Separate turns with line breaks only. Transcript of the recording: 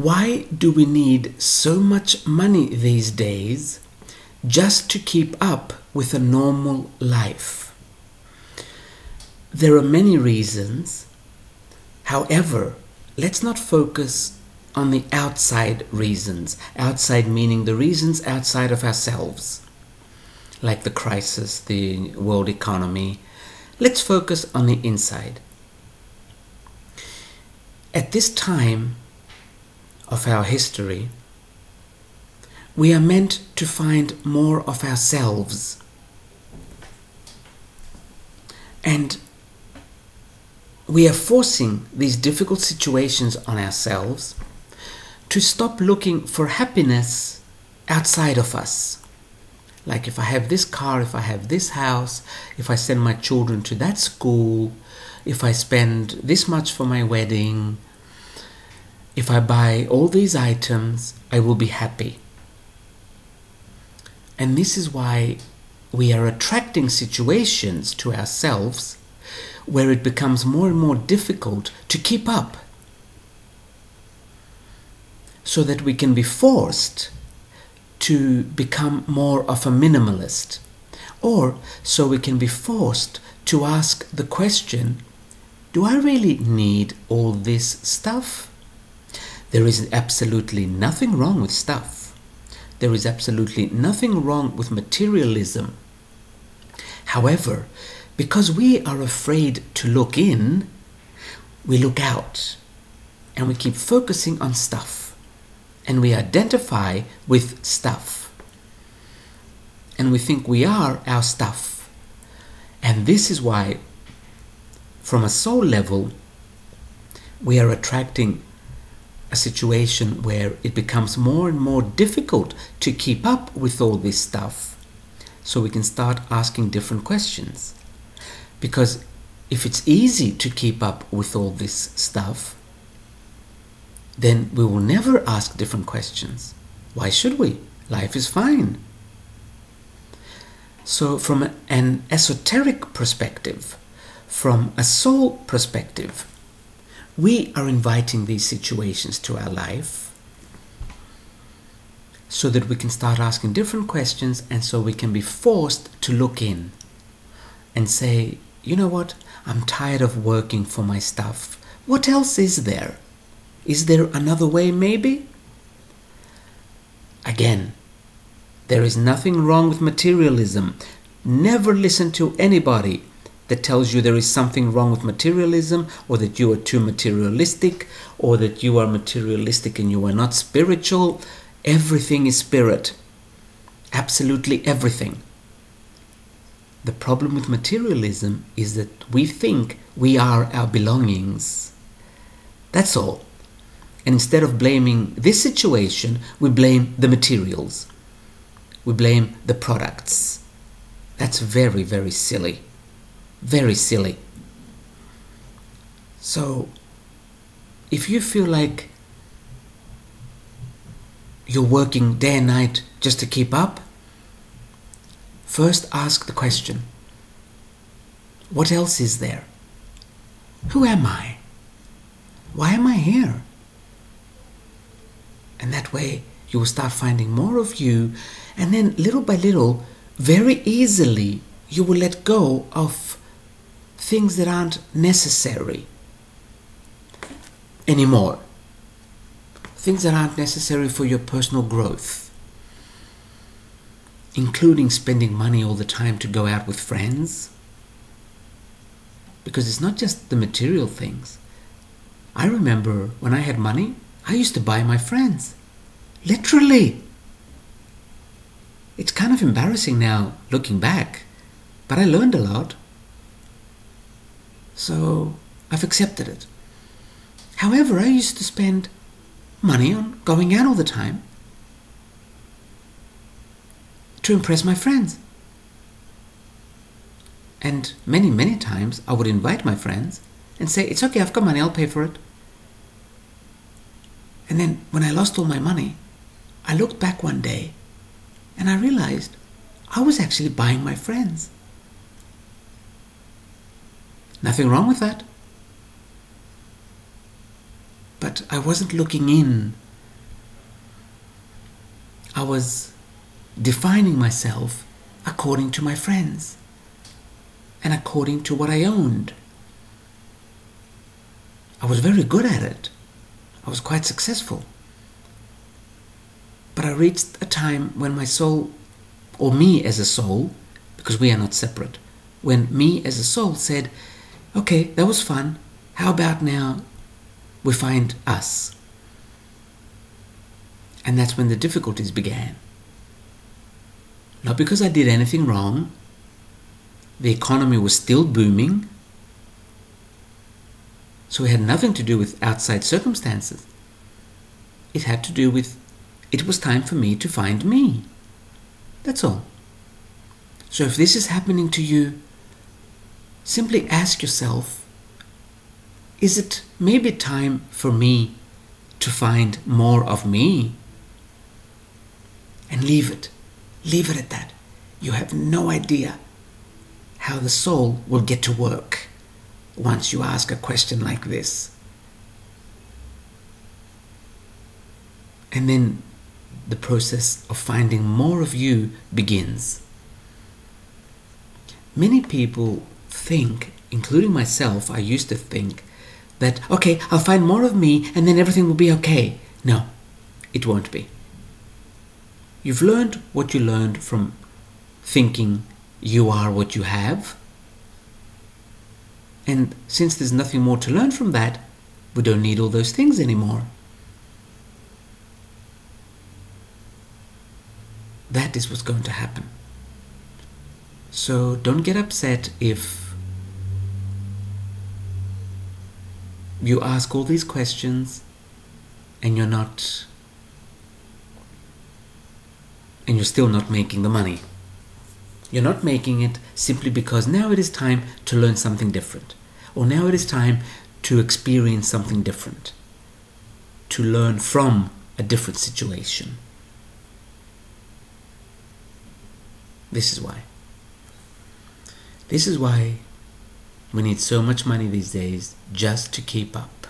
Why do we need so much money these days just to keep up with a normal life? There are many reasons. However, let's not focus on the outside reasons. Outside meaning the reasons outside of ourselves, like the crisis, the world economy. Let's focus on the inside. At this time of our history, we are meant to find more of ourselves. And we are forcing these difficult situations on ourselves to stop looking for happiness outside of us. Like if I have this car, if I have this house, if I send my children to that school, if I spend this much for my wedding, if I buy all these items, I will be happy. And this is why we are attracting situations to ourselves where it becomes more and more difficult to keep up, so that we can be forced to become more of a minimalist, or so we can be forced to ask the question, do I really need all this stuff? There is absolutely nothing wrong with stuff. There is absolutely nothing wrong with materialism. However, because we are afraid to look in, we look out and we keep focusing on stuff. And we identify with stuff. And we think we are our stuff. And this is why, from a soul level, we are attracting a situation where it becomes more and more difficult to keep up with all this stuff. So we can start asking different questions. Because if it's easy to keep up with all this stuff, then we will never ask different questions. Why should we? Life is fine. So from an esoteric perspective, from a soul perspective, we are inviting these situations to our life so that we can start asking different questions, and so we can be forced to look in and say, you know what? I'm tired of working for my stuff. What else is there? Is there another way maybe? Again, there is nothing wrong with materialism. Never listen to anybody that tells you there is something wrong with materialism, or that you are too materialistic, or that you are materialistic and you are not spiritual. Everything is spirit. Absolutely everything. The problem with materialism is that we think we are our belongings. That's all. And instead of blaming this situation, we blame the materials. We blame the products. That's very, very silly. Very silly. So, if you feel like you're working day and night just to keep up, first ask the question, what else is there? Who am I? Why am I here? And that way you will start finding more of you, and then little by little, very easily, you will let go of things that aren't necessary anymore. Things that aren't necessary for your personal growth, including spending money all the time to go out with friends. Because it's not just the material things. I remember when I had money, I used to buy my friends. Literally. It's kind of embarrassing now, looking back. But I learned a lot. So, I've accepted it. However, I used to spend money on going out all the time to impress my friends. And many, many times I would invite my friends and say, it's okay, I've got money, I'll pay for it. And then when I lost all my money, I looked back one day and I realized I was actually buying my friends. Nothing wrong with that. But I wasn't looking in I was defining myself according to my friends and according to what I owned. I was very good at it. I was quite successful. But I reached a time when my soul, or me as a soul, because we are not separate, when me as a soul said, okay, that was fun. How about now we find us? And that's when the difficulties began. Not because I did anything wrong. The economy was still booming. So it had nothing to do with outside circumstances. It had to do with, it was time for me to find me. That's all. So if this is happening to you, simply ask yourself, is it maybe time for me to find more of me? And leave it. Leave it at that. You have no idea how the soul will get to work once you ask a question like this. And then the process of finding more of you begins. Many people think, including myself, I used to think that, okay, I'll find more of me and then everything will be okay. No, it won't be. You've learned what you learned from thinking you are what you have. And since there's nothing more to learn from that, we don't need all those things anymore. That is what's going to happen. So don't get upset if you ask all these questions and you're still not making the money. You're not making it simply because now it is time to learn something different, or now it is time to experience something different, to learn from a different situation. This is why. This is why we need so much money these days just to keep up.